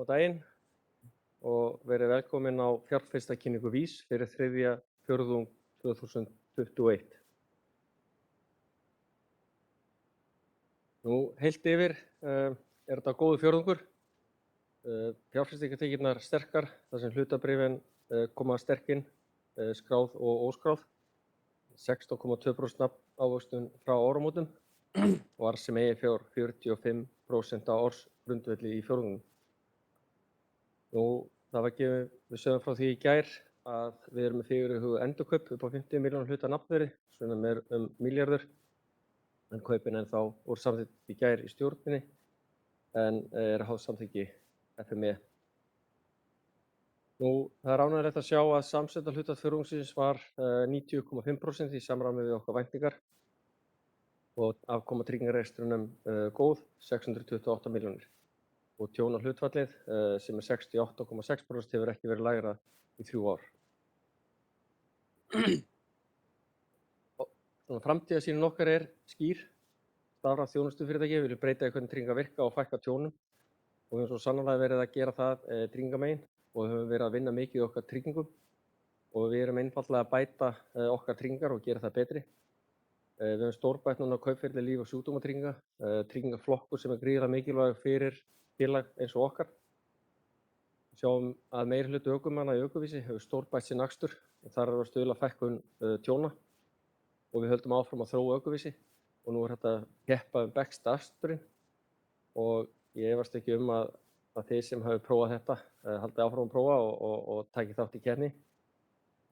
Góðan daginn og verið velkomin á fjárfestakynningu VÍS fyrir þriðja fjórðung 2021. Heilt yfir er þetta góður fjórðungur. Fjárfestingartekjurnar sterkar þar sem hlutabréfin koma sterk inn, skráð og óskráð. 16,2% ávöxtun frá áramótum og arðsemi eigin fjár 45% á ársgrundvelli í fjórðungnum. Það var gefið, við sögðum frá því í gær að við erum með fyrirhuguð endurkaup upp á 50 milljóna hluta nafnverði, sem er milljarður, en kaupin ennþá voru samþykkt í gær í stjórninni en er háð samþykki FME. Það er ánægjulegt að sjá að samsetta hlutfall fjórðungsins var 90,5% í samræmi við okkar væntingar og afkoma tryggingarekstrinum góð, 628 milljónir. Og tjónahlutfallið sem er 68,6% hefur ekki verið lægra í 3 ár. Framtíðarsýnin okkar er skýr. Stafrænt þjónustufyrirtæki vilja breyta í hvernig tryggingar virka og fækka tjónum og við höfum svo sannarlega verið að gera það tryggingamegin og höfum verið að vinna mikið í okkar tryggingum og við erum einfaldlega að bæta okkar tryggingar og gera það betri. Við höfum stórbætt núna kaupferli líf- og sjúkdómatrygginga, tryggingaflokkur sem er gríðarlega mikilvægur fyrir félag eins og okkar. Við sjáum að meiri hluti ökumanna í ökuvísi hefur stórbætt sinn akstur og þar er að stuðla að fækkun tjóna og við höldum áfram að þróa ökuvísi og nú er þetta að keppa besta aksturinn og ég efast ekki að þið sem hafi prófað þetta haldið áfram að prófa og taki þátt í keppni.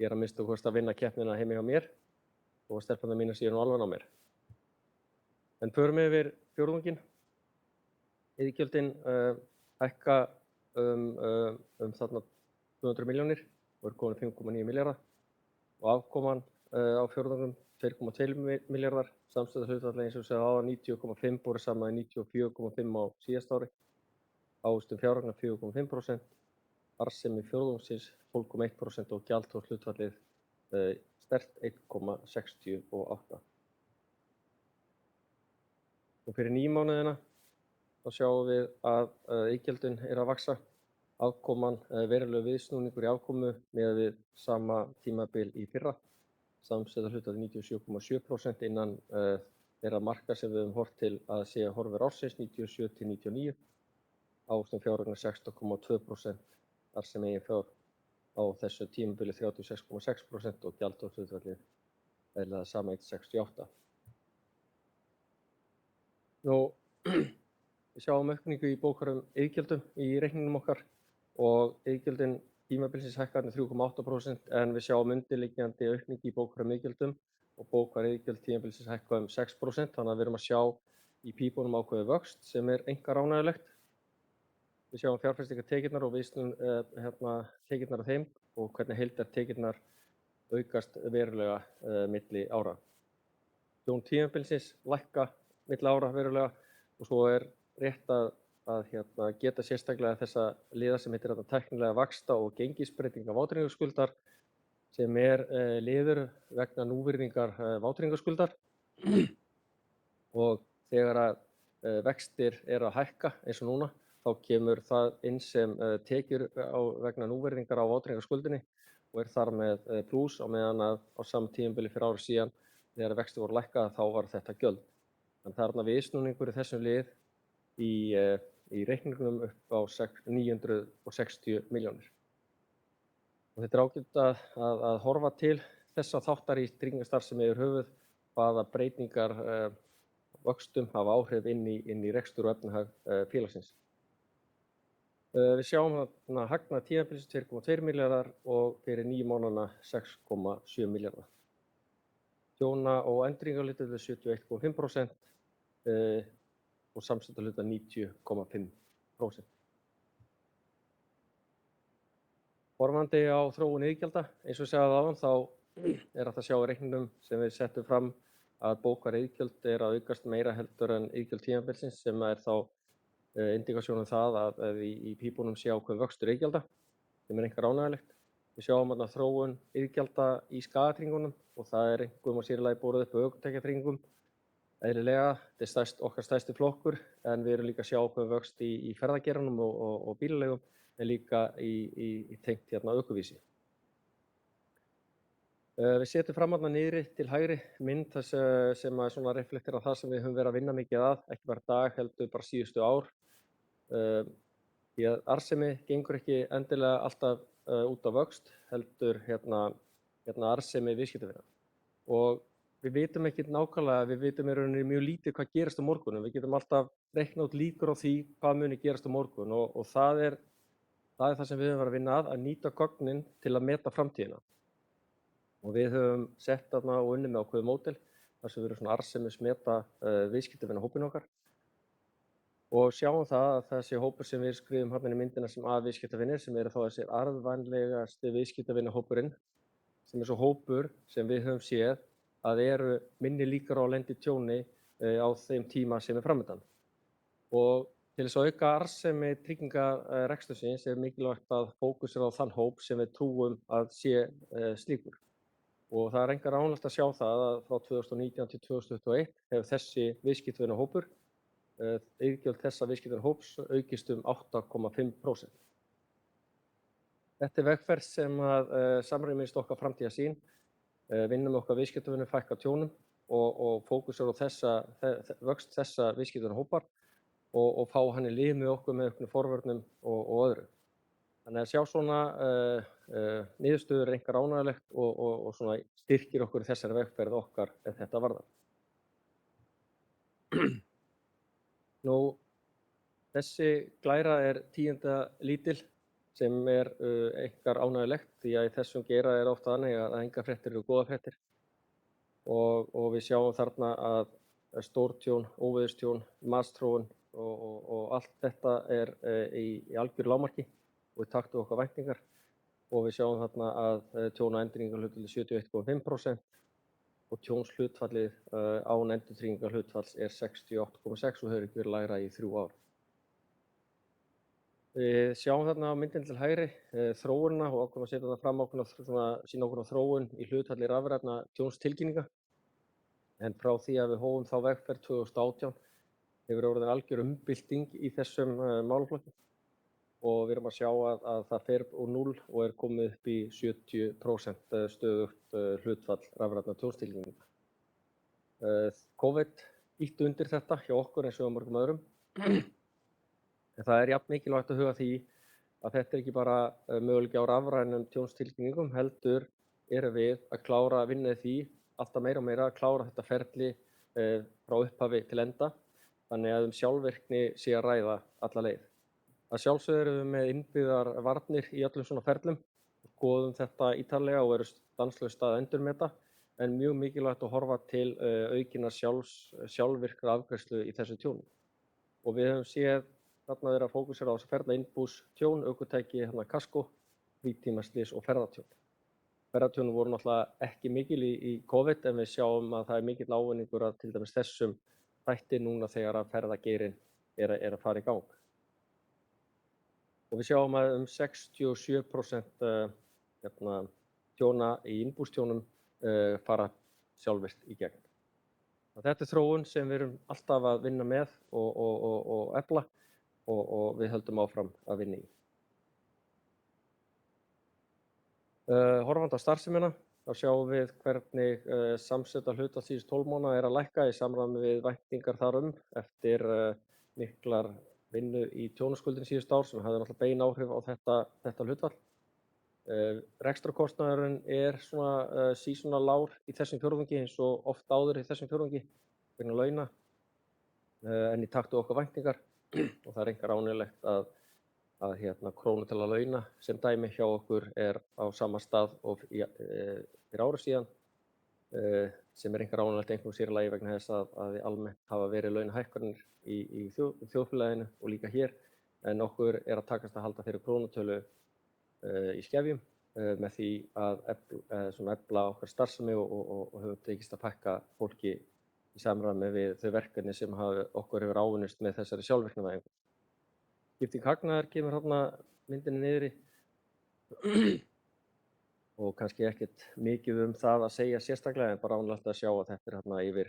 Ég er að minnsta kosti að vinna keppnina heima hjá mér og stelpurnar mínar séu nú alveg á mér. En förum yfir fjórðunginn. Iðgjöldin hækka þarna 200 milljónir og eru komin 5,9 milljarða og afkoman á fjórðungnum 2,2 milljarðar, samstæða hlutfall eins og segja á 90,5 borið saman í 94,5 á síðasta ári, ávöxtun fjárhagna 4,5%, arðsemi fjórðungsins 12,1% og gjaldþrots hlutfallið sterkt 1,68. Og fyrir 9 mánuðina þá sjáum við að iðgjöldin er að vaxa, afkoman verulegur viðsnúningur í afkomu miðað við sama tímabil í fyrra. Samstæða hlutfall 97,7% innan þeirra marka sem við höfum horft til að sé horfur ársins 97 til 99, ávöxtun fjárhagna 16,2%, arðsemi eigin fjár á þessu tímabili 36,6% og gjaldþrotshlutfallið eðlilega sama 1,68. Við sjáum aukningu í bókfærðum iðgjöldum í reikningnum okkar og iðgjöldin tímabilsins hækka 3,8% en við sjáum undirliggjandi aukningu í bókfærðum iðgjöldum og bókfærð iðgjöld tímabilsins hækka 6%, þannig að við erum að sjá í pípunum ákveðið vöxt sem er einkar ánægjulegt. Við sjáum fjárfestingartekjurnar og vísnum tekjurnar af þeim og hvernig heildartekjurnar aukast verulega milli ára. Tjón tímabilsins lækka milli ára verulega og svo er rétt að geta sérstaklega þessa liða sem heitir tæknilega vaxta og gengisbreytinga vátryggingaskuldar sem er liður vegna núvirðingar vátryggingaskuldar og þegar að vextir eru að hækka eins og núna þá kemur það inn sem tekjur vegna núvirðingar á vátryggingaskuldinni og er þar með plús á meðan að á sama tímabili fyrir ári síðan þegar vextir voru lækkað þá var þetta gjöld. Þannig það er þarna viðsnúningur í þessum lið í reikningnum upp á 960 milljónir. Og þetta er ágætt að horfa til þessa þáttar í tryggingastarfsemi yfir höfuð, hvaða breytingar vöxtum hafa áhrif inn í rekstur og efnahag félagsins. Við sjáum hagnað tímabilsins 2,2 milljarðar og fyrir 9 mánaðana 6,7 milljarða. Tjóna- og endurhæfingarhlutfallið 71,5% og samstæða hlutfall 90,5%. Horfandi á þróun iðgjalda, eins og ég sagði áðan, þá er hægt að sjá í reikningnum sem við settum fram að bókfærð iðgjöld er að aukast meira heldur en iðgjöld tímabilsins sem er þá indikasjón það að í pípunum sé ákveðinn vöxtur iðgjalda sem er einkar ánægjulegt. Við sjáum þróun iðgjalda í skaðatryggingunum og það er einkum og sér í lagi borið upp á ökutækjatryggingum eðlilega, þetta okkar stærsti flokkur, en við erum líka að sjá ákveðinn vöxt í ferðageiranum og bílaleigum, en líka í tengt ökuvísi. Við setjum fram þarna niðri til hægri mynd sem svona reflektera það sem við höfum verið að vinna mikið að, ekki bara í dag, heldur bara síðustu ár. Því að arðsemi gengur ekki endilega alltaf út á vöxt, heldur arðsemi viðskiptavina. Og við vitum ekki nákvæmlega, við vitum í rauninni mjög lítið hvað gerist á morgun. Við getum alltaf reiknað út líkur á því hvað muni gerast á morgun og það er það sem við höfum verið að vinna að nýta gögnin til að meta framtíðina. Og við höfum sett þarna og unnið með ákveðið módel þar sem við erum svona arðsemismeta viðskiptavina hópinn okkar og sjáum það að þessi hópur sem við skrifum hérna í myndina sem viðskiptavinir, sem eru þá þessi arðvænlegasti viðskiptavinahópurinn, sem er svo hópur sem við höfum séð að eru minni líkur á að lenda í tjóni á þeim tíma sem er framöndan. Og til þess að auka arðsemi tryggingarekstursins er mikilvægt að fókusera á þann hóp sem við trúum að sé slíkur. Og það er engar ánægt að sjá það að frá 2019 til 2021 hefur þessi viðskiptavinahópur, iðgjöld þessa viðskiptavinahóps aukist 8,5%. Þetta er vegferð sem samrýmist okkar framtíðarsýn, vinnum okkar viðskiptavinum, fækka tjónum og fókusera á vöxt þessa viðskiptavinahópar og fá hann í lið með okkur með auknum forvörnum og öðru. Þannig að sjá svona niðurstöður er einkar ánægjulegt og svona styrkir okkur í þessari vegferð okkar ef þetta varðar. Nú, þessi glæra er tíundalítil sem er einkar ánægjulegt því að í þessum geira er oft þannig að engar fréttir eru góðar fréttir og við sjáum þarna að stórtjón, óveðurstjón, matsþróun og allt þetta er í algjöru lágmarki og í takt við okkar væntingar og við sjáum þarna að tjón á endurtryggingarhlutfalli 71,5% og tjónshlutfallið án endurtryggingarhlutfalls er 68,6% og hefur ekki verið lægra í 3 ár. Við sjáum þarna á myndinni til hægri þróunina og ákveðum að setja það fram sína okkur á þróun í hlutfalli rafrænna tjónstilkynninga. En frá því að við hófum þá vegferð 2018 hefur orðið algjör umbylting í þessum málaflokki. Og við erum að sjá að það fer úr 0 og er komið upp í 70% stöðugt hlutfall rafrænna tjónstilkynninga. COVID ýtti undir þetta hjá okkur eins og á mörgum öðrum. En það er jafn mikilvægt að huga því að þetta er ekki bara möguleiki á rafrænum tjónstilkynningum, heldur erum við að klára að vinna í því alltaf meira og meira að klára þetta ferli frá upphafi til enda, þannig að sjálfvirkni sé að ræða alla leið. Að sjálfsögðu erum við með innbyggðar varnir í öllum svona ferlum, skoðum þetta ítarlega og erum stanslaust að endurmeta, en mjög mikilvægt að horfa til aukinnar sjálfvirkra afgreiðslu í þessu tjóni. Og við höfum séð þarna verið að fókusera á þess að ferla innbús tjón, ökutæki, kasko, frítímaslys og ferðatjón. Ferðatjón voru náttúrulega ekki mikil í COVID en við sjáum að það er mikill ávinningur að til dæmis þessum þætti núna þegar að ferðageirin er að fara í gang. Og við sjáum að 67% tjóna í innbústjónum fara sjálfvirkt í gegn. Þetta er þróun sem við erum alltaf að vinna með og efla og við höldum áfram að vinna í. Horfandi á starfsemina, þá sjáum við hvernig samsetta hlutfall síðustu 12 mánaða er að lækka í samræmi við væntingar þar eftir miklar vinnu í tjónaskuldinni síðustu ár sem hafði náttúrulega bein áhrif á þetta hlutfall. Rekstrarkostnaðurinn er svona seasonal í þessum fjórðungi eins og oft áður í þessum fjórðungi vegna launa en í takt við okkar væntingar og það er einkar ánægjulegt að krónutala launa sem dæmi hjá okkur er á sama stað og fyrir ári síðan sem er einkar ánægjulegt einhverjum sér lagi vegna þess að við almennt hafa verið launahækkanir í þjóðfélaginu og líka hér en okkur er að takast að halda fyrir krónutölu í skefjum með því að efla okkar starfsemi og höfum tekist að fækka fólki í samræmi við þau verkefni sem okkur hefur áunnist með þessari sjálfvirknivæðingu. Skipting hagnaðar kemur hérna myndinni niðri og kannski ekkert mikið það að segja sérstaklega en bara ánægjulegt að sjá að þetta er hérna yfir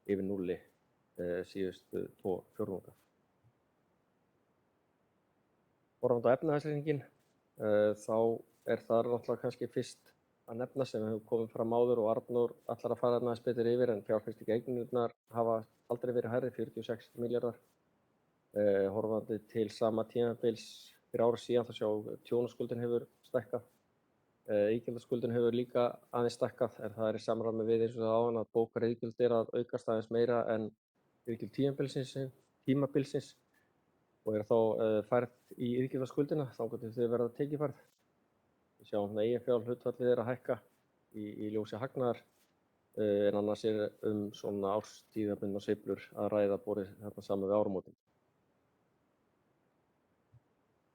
yfir núlli síðustu 2 fjórðunga. Horfandi á efnahagsreikninginn, þá þar náttúrulega kannski fyrst að nefna sem hefur komið fram áður og Arnór ætlar að fara aðeins betur yfir, en fjárfestingareignirnar hafa aldrei verið hærri, 46 milljarðar. Horfandi til sama tímabils fyrir ári síðan þá sjá tjónaskuldin hefur stækkað. Iðgjaldaskuldin hefur líka aðeins stækkað, en það í samræmi við eins og það áðan að bókariðgjöld að aukast aðeins meira en iðgjöld tímabilsins og þá færð í iðgjaldaskuldina þangað til þau verða tekjufærð. Við sjáum eiginfjárhlutfallið að hækka í ljósi hagnaðar, en annars svona árstíðabundnar sveiflur að ræða borið þetta saman við áramótin.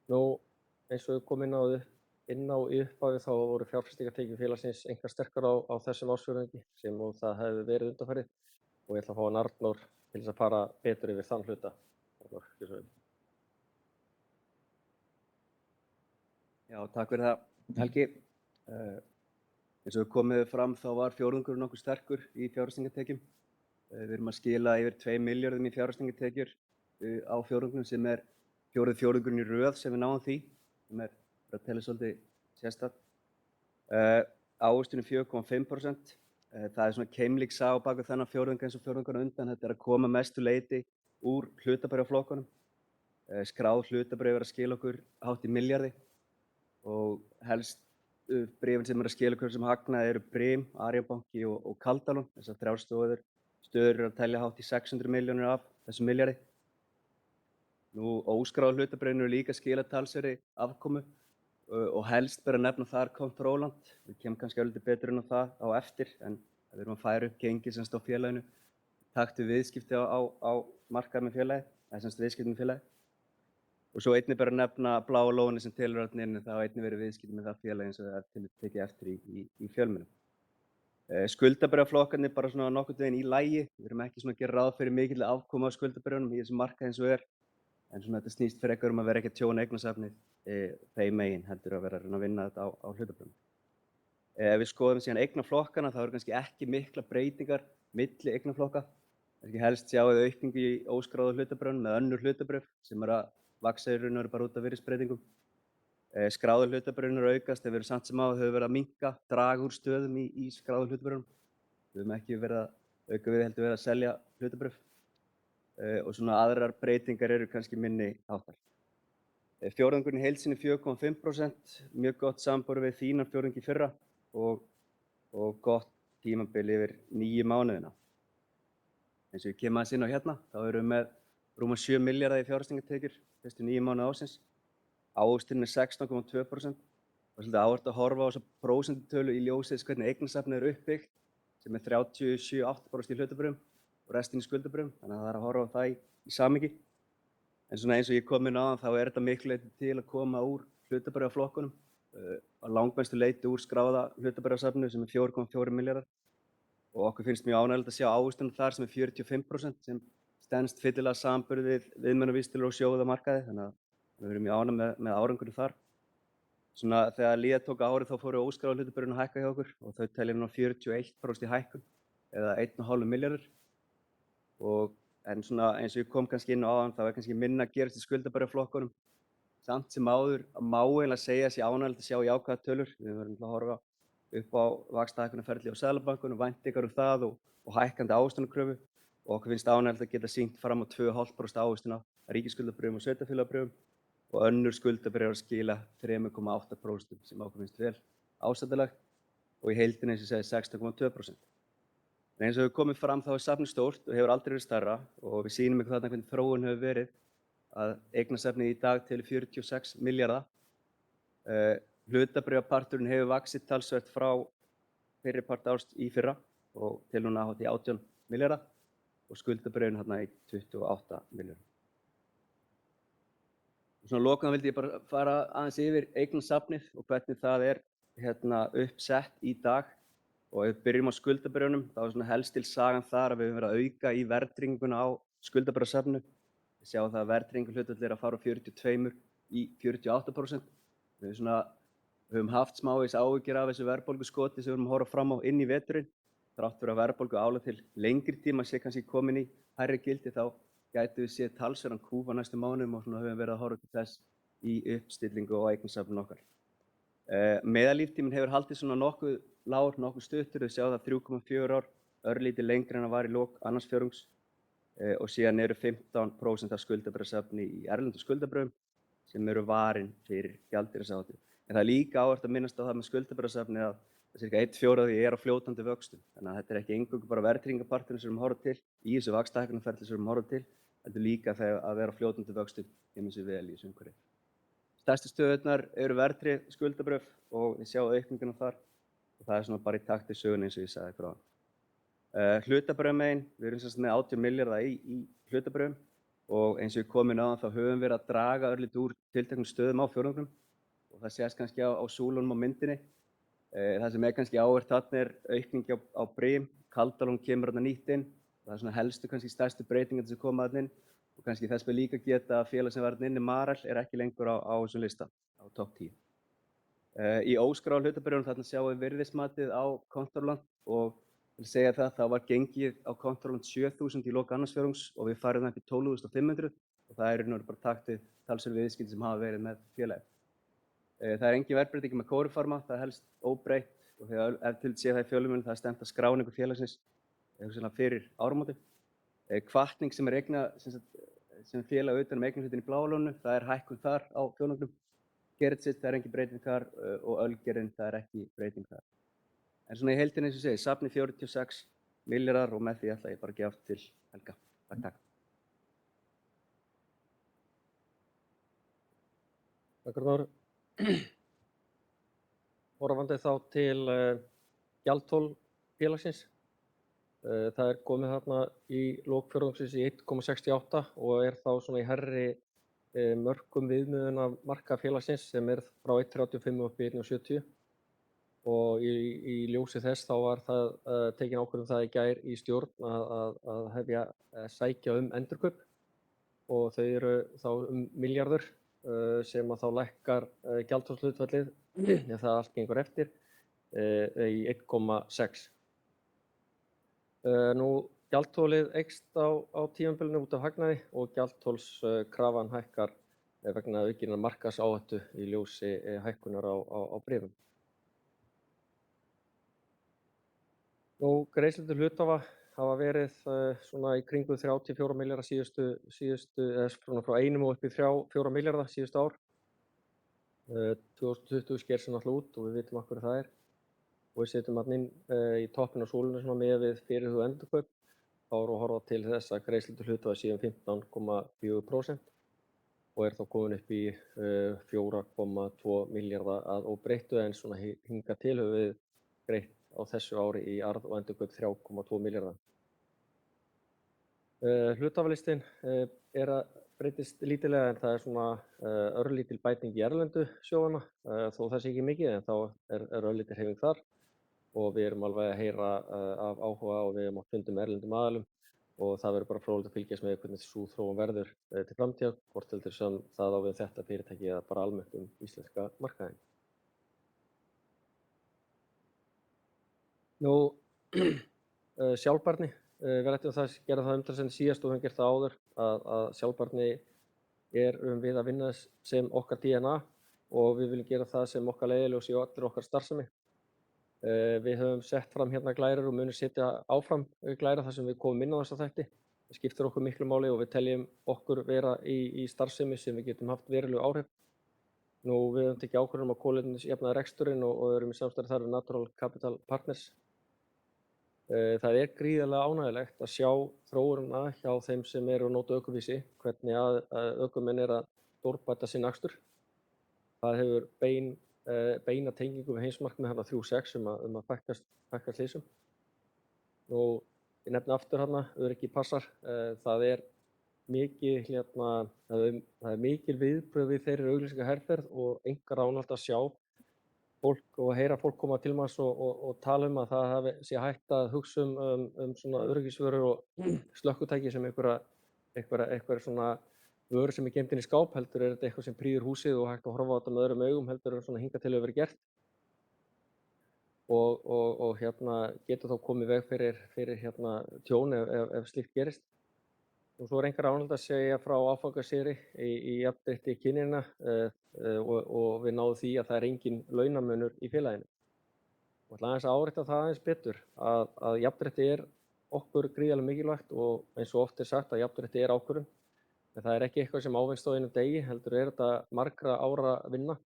Eins og við komum inn á í upphafi þá voru fjárfestingartekjur félagsins einkar sterkar á þessum ársfjórðungi sem og það hefur verið undanfarið og ég ætla að fá hann Arnór til þess að fara betur yfir þann hluta. Arnór, gjörðu svo vel. Já, takk fyrir það, Helgi. Eins og við komum fram þá var fjórðungurinn nokkuð sterkur í fjárfestingartekjum. Við erum að skila yfir 2 milljörðum í fjárfestingartekjur á fjórðungnum sem fjórði fjórðungurinn í röð sem við náum því, sem að telja svolítið sérstakt. Ávöxtunin 4,5%. Það svona keimlík saga á bak við þennan fjórðung eins og fjórðungurinn undan. Þetta að koma mestu leyti úr hlutabréfaflokkunum. Skráð hlutabréf að skila okkur hátt í milljarði og helst bréfin sem að skila okkur sem hagnaði eru Brim, Arionbanki og Kaldalón. Þessar 3 stöður að telja hátt í 600 milljónir af þessum milljarði. Óskráð hlutabréfin eru líka skila talsverðri afkomu og helst ber að nefna þar Controlant. Við kemum kannski örlítið betur inn á það á eftir, en við erum að færa upp gengi semst á félaginu takt við viðskipti á markaði með félagi, eða semst viðskipti með félagi. Og svo einnig ber að nefna Bláa lónið sem telur þarna inn, en það á einnig verið viðskipti með það félagi eins og það tekið eftir í fjölmiðlum. Skuldabréfaflokkarnir bara svona nokkurn veginn í lagi. Við erum ekki svona að gera ráð fyrir mikilli afkomu á skuldabréfunum í þessum markaði eins og en svona þetta snýst frekar að vera ekki að tjóna eignasafnið þeim megin, heldur að vera að vinna þetta á hlutabréfum. Ef við skoðum síðan eignaflokkana þá eru kannski ekki mikla breytingar milli eignaflokka. Kannski helst sjáum við aukningu í óskráðu hlutabréfum með önnur hlutabréf sem að vaxa í raun og veru bara út af virðisbreytingum. Skráðu hlutabréfin aukast, þeir verið samt sem áður hefur verið að minnka, draga úr stöðum í skráðu hlutabréfum. Við höfum ekki verið að auka við, heldur verið að selja hlutabréf. Og svona aðrar breytingar eru kannski minni háttar. Fjórðungurinn í heild sinni 4,5%, mjög gott samanborið við þínan fjórðung í fyrra og gott tímabil yfir 9 mánuðina. Eins og við kemum aðeins inn á hérna, þá erum við með rúma 7 milljarða í fjárfestingartekjur fyrstu 9 mánuði ársins. Ávöxtunin 16,2%. Það svolítið áhugavert að horfa á þessa prósentutölu í ljósi þess hvernig eignasafnið uppbyggt, sem 37,8% í hlutabréfum og restin í skuldabréfum, þannig að það að horfa á það í samhengi. En svona eins og ég kom inn á þá þetta miklu leyti til að koma úr hlutabréfaflokkunum, á langmestu leyti úr skráða hlutabréfasafninu sem 4,4 milljarðar og okkur finnst mjög ánægjulegt að sjá ávöxtunina þar sem 45% sem stenst fyllilega samanburð við viðmiðunarvísitölur og sjóði á markaði, þannig að við erum mjög ánægð með árangurinn þar. Svona þegar líða tók árið þá fóru óskráðu hlutabréfin að hækka hjá okkur og þau telja nú 41% í hækkun eða 1,5 milljarður. En svona eins og ég kom kannski inn á áðan þá kannski minna að gerast í skuldabréfaflokkunum. Samt sem áður má eiginlega segja sé ánægjulegt að sjá jákvæðar tölur. Við verðum að horfa upp á vaxtahækkunarferli á Seðlabankanum, væntingar það og hækkandi ávöxtunarkröfu og okkur finnst ánægjulegt að geta sýnt fram á 2,5% ávöxtun á ríkisskuldabréfum og sveitarfélagabréfum og önnur skuldabréf að skila 3,8% sem okkur finnst vel ásættanlegt og í heildina eins og ég segi 16,2%. En eins og við komum fram þá safnið stórt og hefur aldrei verið stærra og við sýnum ykkur þarna hvernig þróun hefur verið að eignasafnið í dag telur 46 milljarða. Hlutabréfaparturinn hefur vaxið talsvert frá fyrri part árs í fyrra og til núna hátt í 18 milljarða og skuldabréfin hérna í 28 milljarða. Svona lokum vildi ég bara fara aðeins yfir eignasafnið og hvernig það hérna uppsett í dag. Og ef við byrjum á skuldabréfunum, þá svona helst til sagan þar að við höfum verið að auka í verðtrygginguna á skuldabréfasafninu. Við sjáum það að verðtryggingarhlutfall að fara úr 42 í 48%. Við höfum haft smávegis áhyggjur af þessu verðbólguskoti sem við erum að horfa fram á inn í veturinn. þrátt fyrir að verðbólgu álag til lengri tíma sé kannski komin í hærri gildi þá gætum við séð talsverðan kúf á næstu mánuðum og svona höfum verið að horfa til þess í uppstillingu á eignasafninu okkar. Meðallíftíminn hefur haldið svona nokkuð lágur, nokkuð stuttur, við sjáum það 3,4 ár, örlítið lengri en það var í lok annars fjórðungs og síðan eru 15% af skuldabréfasafni í erlendum skuldabréfum sem eru varin fyrir gjaldeyrisáhættu. En það er líka áhugavert að minnast á það með skuldabréfasafni að cirka 1/4 af því er á fljótandi vöxtum. Þannig að þetta er ekki eingöngu bara verðtryggingarparturinn sem við horfum til í þessu vaxtahækkunarferli sem við horfum til, heldur líka þegar að vera á fljótandi vöxtum kemur sér vel í þessu umhverfi. Stærstu stöðurnar eru verðtryggð skuldabréf og við sjáum aukninguna þar og það er svona bara í takt við sögunni eins og ég sagði frá. Hlutabréfamegin, við erum sem sagt með 18 milljarða í hlutabréfum og eins og við komum inn á þá höfum við verið að draga örlítið úr tilteknum stöðum á fjórðungnum og það sést kannski á súlunum á myndinni. Það sem er kannski áhugavert þarna er aukning á brim, Kaldalón kemur þarna nýtt inn, það er svona helstu kannski stærstu breytingar sem koma þarna inn og kannski þess með líka geta að félag sem var þarna inni, Marel, er ekki lengur á þessum lista, á topp 10. Í óskráðu hlutabréfum þarna sjáum við virðismatið á Kontórland og til að segja það, þá var gengið á Kontórland 7.000 í lok annars fjórðungs og við færum það upp í 12.500 og það er nú bara taktið talsverð viðskipti sem hafa verið með félagið. Það er engin verðbreyting með Kórufarma, það helst óbreytt og þegar ef til sé það í fjölmiðlum það er stefnt að skráningu félagsins fyrir áramótin. Hvatning sem er sem félag utan eignarhlutin í Bláa lóninu, það er hækkun þar á fjórðungnum. Geritsit, það er engin breyting þar og Ölgerðin, það er ekki breyting þar. En svona í heildina eins og segi, safni 46 milljarðar og með því ætla ég bara að gefa aftur til Helga. Takk. Takk fyrir það. Horfandi þá til gjaldþol félagsins. Það er komið þarna í lok fjórðungsins í 1,68 og er þá svona í hærri mörkum viðmiðunar marka félagsins sem er frá 1,35 upp í 1,70 og í ljósi þess þá var það tekin ákvörðun það í gær í stjórn að hefja sækja endurkaup og þau eru þá milljarður sem að þá lækkar gjaldþolshlutfallið ef það allt gengur eftir í 1,6. Nú gjaldþolið eykst á tímabilinu út af hagnaði og gjaldþolskrafan hækkar vegna aukinnar markaðsáhættu í ljósi hækkunar á bréfum. Nú greiðslur til hluthafa hafa verið svona í kringum 34 milljarða síðustu frá 1 og upp í 4 milljarða síðustu ár. 2020 sker sig náttúrulega út og við vitum af hverju það er. Og við setjum þarna inn í toppinn á súlunni svona með við fyrirhuguð endurkaup. Þá erum við að horfa til þess að greiðslur til hluthafa séu 15,4% og er þá komin upp í 4,2 milljarða að óbreyttu en svona hingað til höfum við greitt á þessu ári í arð og endurkaup 3,2 milljarða. Hluthafalistinn breytist lítillega en það er svona örlítil bæting í erlendu sjóðana þó það sé ekki mikið en þá er örlítil hreyfing þar og við erum alveg að heyra af áhuga og við erum á fundum með erlendum aðilum og það verður bara fróðlegt að fylgjast með hvernig sú þróun verður til framtíðar, hvort heldur sem það á við þetta fyrirtæki eða bara almennt íslenska markaðinn. Nú, sjálfbærni, við ættum að gera það umtalsefni síðast og við höfum gert það áður að sjálfbærni við að vinna sem okkar DNA og við viljum gera það sem okkar leiðarljós í allir okkar starfsemi. Við höfum sett fram hérna glærur og munum setja áfram glæra þar sem við komum inn á þessa þætti. Það skiptir okkur miklu máli og við teljum okkur vera í starfsemi sem við getum haft verulegu áhrif. Nú, við höfum tekið ákvörðun að kolefnisjafna reksturinn og erum í samstarfi þar við Natural Capital Partners. Það er gríðarlega ánægjulegt að sjá þróunina hjá þeim sem eru að nota ökuvísi, hvernig að ökumenn eru að stórbæta sinn akstur. Það hefur beina tengingu við heimsmarkmið hérna 3.6 að fækka slysum. Nú, ég nefni aftur hérna, öryggi passar. Það er mikil viðbrögð við þeirri auglýsingaherferð og engar ánægt að sjá fólk og heyra fólk koma til manns og tala að það sé hægt að hugsa svona öryggisvörur og slökkutæki sem einhver svona vörur sem er geymt inn í skáp, heldur þetta eitthvað sem prýðir húsið og hægt að horfa á þetta með öðrum augum heldur svona hingað til hefur verið gert. og getur þá komið í veg fyrir tjón ef slíkt gerist. Og svo einkar ánægjulegt að segja frá áfangasigri í jafnrétti kynjanna og við náðum því að það engin launamunur í félaginu. Og ætla aðeins að árétta það aðeins betur að jafnrétti okkur gríðarlega mikilvægt og eins og oft sagt að jafnrétti ákvörðun. En það ekki eitthvað sem ávinnst á einum degi, heldur þetta margra ára vinna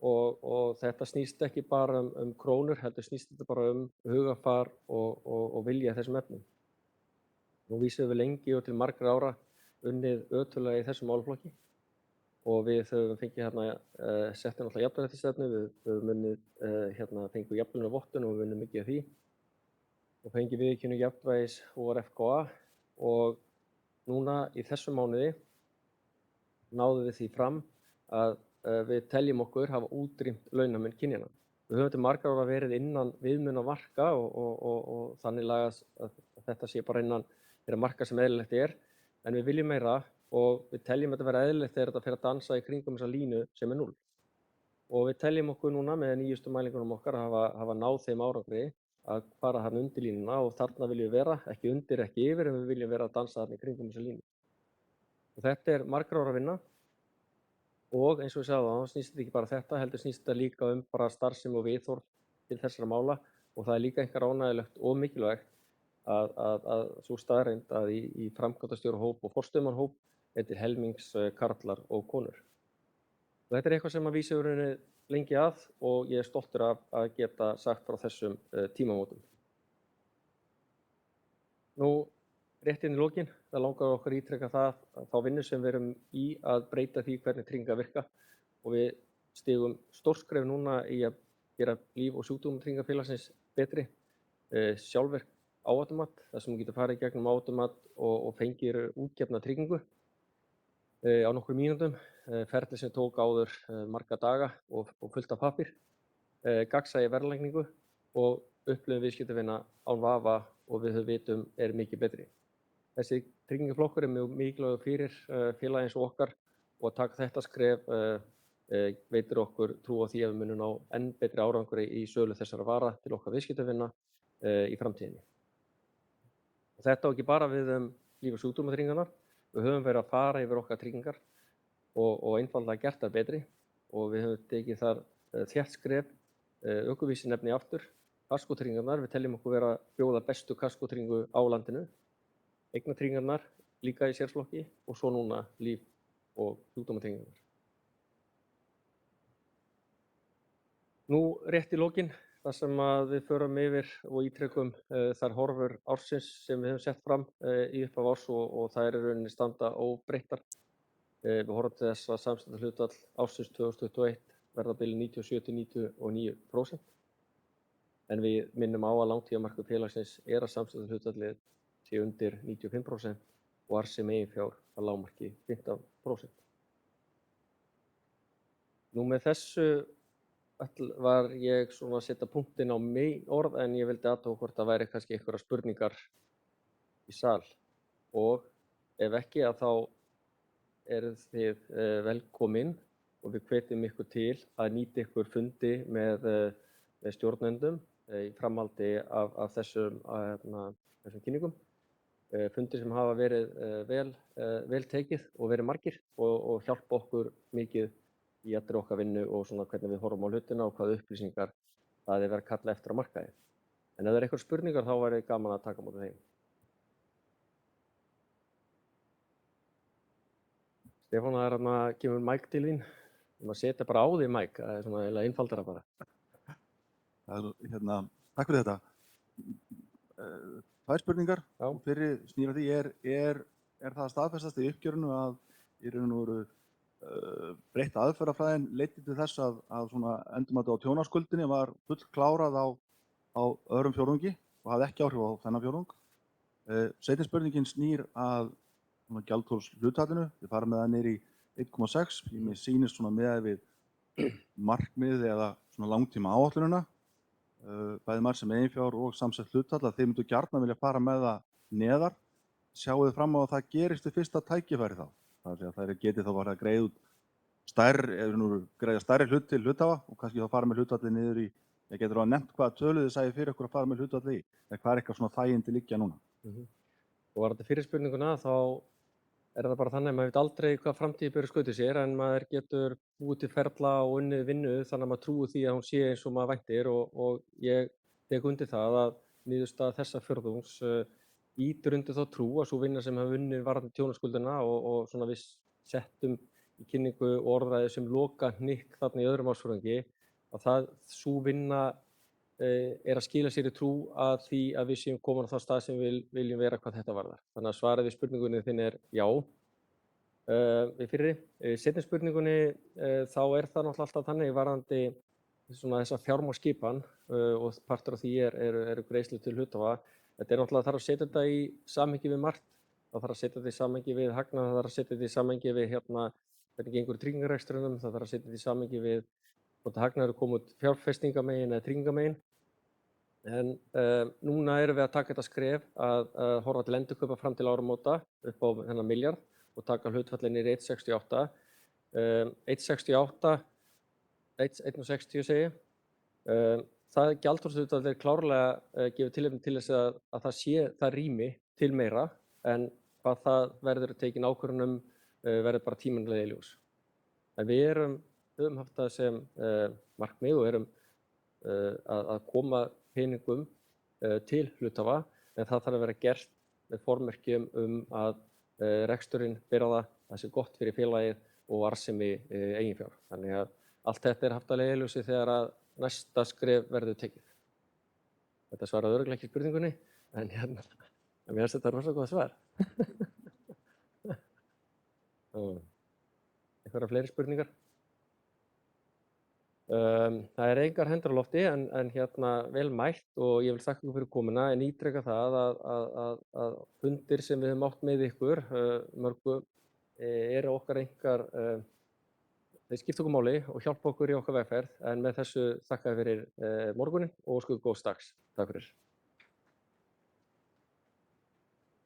og þetta snýst ekki bara krónur, heldur snýst þetta bara hugafar og vilja í þessum efnum. Nú vísum við lengi og til margra ára unnið ötullega í þessum málaflokki og við höfum fengið sett náttúrulega jafnréttisstefnu, við höfum unnið fengið jafnlaunavottun og við unnum mikið af því og fengið viðurkenningu jafnvægis og FKA og núna í þessum mánuði náðum við því fram að við teljum okkur hafa útrýmt launamun kynjanna. Við höfum til margra ára verið innan viðmiðunarmarka og þannig lagað að þetta sé bara innan þeirra marka sem eðlilegt en við viljum meira og við teljum þetta vera eðlilegt þegar þetta fer að dansa í kringum þessa línu sem 0. Og við teljum okkur núna með nýjustu mælingunum okkar að hafa náð þeim árangri að fara þarna undir línuna og þarna viljum við vera, ekki undir, ekki yfir, en við viljum vera að dansa þarna í kringum þessa línu. Og þetta margra ára vinna og eins og við sagðum þá snýst þetta ekki bara þetta, heldur snýst þetta líka bara starfsemi og viðhorf til þessara mála og það líka einkar ánægjulegt og mikilvægt að sú staðreynd að í framkvæmdastjórahóp og forstöðumannahóp til helmings karlar og konur. Og þetta eitthvað sem að vísa hefur unnið lengi að og ég stoltur af að geta sagt frá þessum tímamótum. Nú, rétt inn í lokin, það langar okkur ítreka það að þá vinnu sem við erum í að breyta því hvernig tryggingar virka og við stigum stórskref núna í að gera líf- og sjúkdómatryggingafélagsins betri, sjálfvirk áhættumat, þar sem þú getur farið í gegnum áhættumat og fengir útgefna tryggingu á nokkrum mínútum, ferli sem tók áður marga daga og fullt af pappír, gagnsæi verðlagningu og upplifun viðskiptavina án vafa og við vitum mikið betri. Þessi tryggingaflokkur mjög mikilvægur fyrir félagi eins og okkar og að taka þetta skref veitir okkur trú á því að við munum ná enn betri árangri í sölu þessara vara til okkar viðskiptavina í framtíðinni. Og þetta á ekki bara við líf- og sjúkdómatryggingarnar, við höfum verið að fara yfir okkar tryggingar og einfaldlega gert það betri og við höfum tekið þar þétt skref, ökuvísi nefni aftur, kaskótryggingarnar, við teljum okkur vera að bjóða bestu kaskótryggingu á landinu, eignatryggingarnar líka í sérflokki og svo núna líf- og sjúkdómatryggingarnar. Nú rétt í lokin, þar sem að við förum yfir og ítrekum þær horfur ársins sem við höfum sett fram í upphaf árs og þær í rauninni standa óbreyttar. Við horfum til þess að samstæðuhlutfall ársins 2021 verða á bilinu 97–99%. En við minnum á að langtímamarkmið félagsins að samstæðuhlutfallið sé undir 95% og arðsemi eigin fjár að lágmarki 15%. Nú með þessu var ég svona að setja punktinn á mein orð en ég vildi athuga hvort það væri kannski einhverjar spurningar í sal og ef ekki að þá eruð þið velkomin og við hvetjum ykkur til að nýta ykkur fundi með stjórnendum í framhaldi af þessum kynningum. Fundir sem hafa verið vel tekið og verið margir og hjálpa okkur mikið í allri okkar vinnu og svona hvernig við horfum á hlutina og hvaða upplýsingar það verið að kalla eftir á markaði. En ef það einhver spurningar þá væri gaman að taka á móti þeim. Stefán, það kemur mæk til þín. Maður setja bara á því mæk, það svona eiginlega einfaldara bara. Takk fyrir þetta. Tvær spurningar. Fyrri snýr að því er það staðfestast í uppgjörinu að í raun og veru breytta aðferðafræðin leiddi til þess að svona endurmati á tjónaskuldinni var fullklárað á öðrum fjórðungi og hafði ekki áhrif á þennan fjórðung. Seinni spurningin snýr að gjaldþolshlutfallinu. Við farum með það niður í 1,6. Mér sýnist svona miðað við markmið eða svona langtíma áætlunina, bæði marg sem eiginfjár og samsett hlutfall, að þið myndu gjarnan vilja fara með það neðar. Sjáu þið fram á að það gerist við fyrsta tækifæri þá. Það er að það geti þá farið að greiða út greiða stærri hlut til hluthafa og kannski þá fara með hlutfallið niður í Getur þú nefnt hvaða tölu þið sæði fyrir ykkur að fara með hlutfall í? Eða hvað eitthvað svona þægindi liggja núna? Og varðandi fyrir spurninguna þá er það bara þannig að maður veit aldrei hvað framtíð ber í skauti sér en maður getur búið til ferla og unnið vinnu þannig að maður trúi því að hún sé eins og maður væntir og ég tek undir það að niðurstaða þessa fjórðungs ýtir undir þá trú að sú vinna sem hefur unnið varðandi tjónaskuldina og svona við settum í kynningu orðræði sem loka hnykk þarna í öðrum ársfjórðungi að sú vinna er að skila sér í trú að því að við séum komin á það stað sem við viljum vera hvað þetta varðar. Þannig að svarið við spurningunni þinn er já. Við fyrri. Seinni spurningunni þá er það náttúrulega alltaf þannig varðandi svona þessa fjármagnsskipan og partur af því eru greiðslur til hluthafa. Þetta er náttúrulega þarf að setja þetta í samhengi við margt. Það þarf að setja þetta í samhengi við hagnað, það þarf að setja þetta í samhengi við hvernig gengur í tryggingarekstrinum, það þarf að setja þetta í samhengi við hvort hagnaður er komið út fjárfestingamegin eða tryggingamegin. En núna erum við að taka þetta skref að horfa til endurkaupa fram til áramóta upp á þennan milljarð og taka hlutfallið niður í 1,68. 1,68, 1,60 segi ég. Það gjaldþrotahlutfall er klárlega gefið tilefni til þess að það rými til meira en hvað það verður tekin ákvörðun verður bara tímanlega í ljós. En við höfum haft það sem markmið og erum að koma peningum til hluthafa en það þarf að vera gert með formerkjum að reksturinn bera það sé gott fyrir félagið og arðsemi eigin fjár. Þannig að allt þetta er haft að leiðarljósi þegar að næsta skref verður tekið. Þetta svaraði örugglega ekki spurningunni en mér finnst þetta rosa góð svar. Einhverjar fleiri spurningar? Það er engar hendur á lofti en vel mælt og ég vil þakka ykkur fyrir komuna en ítreka það að fundir sem við höfum átt með ykkur mörgu eru okkar einkar þeir skipta okkur máli og hjálpa okkur í okkar vegferð en með þessu þakka ég fyrir morguninn og óska ykkur góðs dags. Takk fyrir.